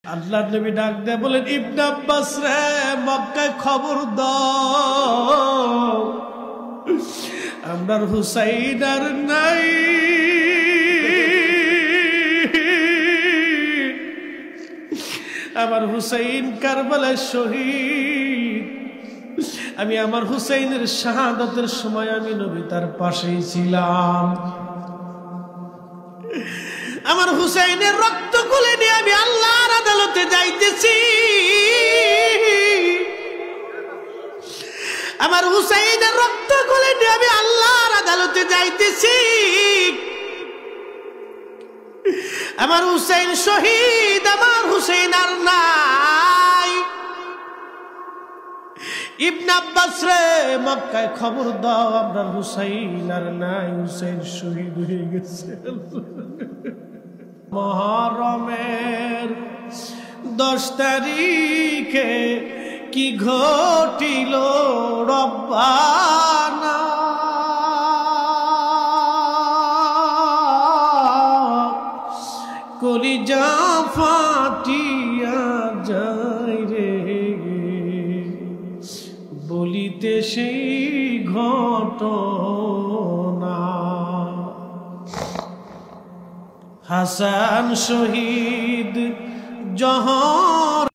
আল্লাহর নবী ডাক দিয়ে বলেন, ইবনে আব্বাস রে, মক্কায় খবর দাও, আমরার হুসাইন আর নাই। আমার হুসাইন কারবালায় শহীদ। আমি আমার হুসাইনের শাহাদাতের সময় আমি নবী তার পাশেই ছিলাম। আমার হুসাইনের রক্ত গুলে নিয়ে আমি আল্লাহর আদালতে যাইতেছি। আমার হুসাইনের রক্ত গুলে নিয়ে আমি আল্লাহর আদালতে যাইতেছি। আমার হুসাইন শহীদ, আমার হুসাইন আর নাই। ইবনে আব্বাস রে, মক্কায় খবর দাও, আপনার হুসাইন আর নাই, হুসাইন শহীদ হয়ে গেছে। মুহররমের 10 তারিখে কি ঘটিল রব্বানা, কলিজা ফাটিয়া যায় রে, বলিতে সেই ঘটনা। হাসান শহীদ জহর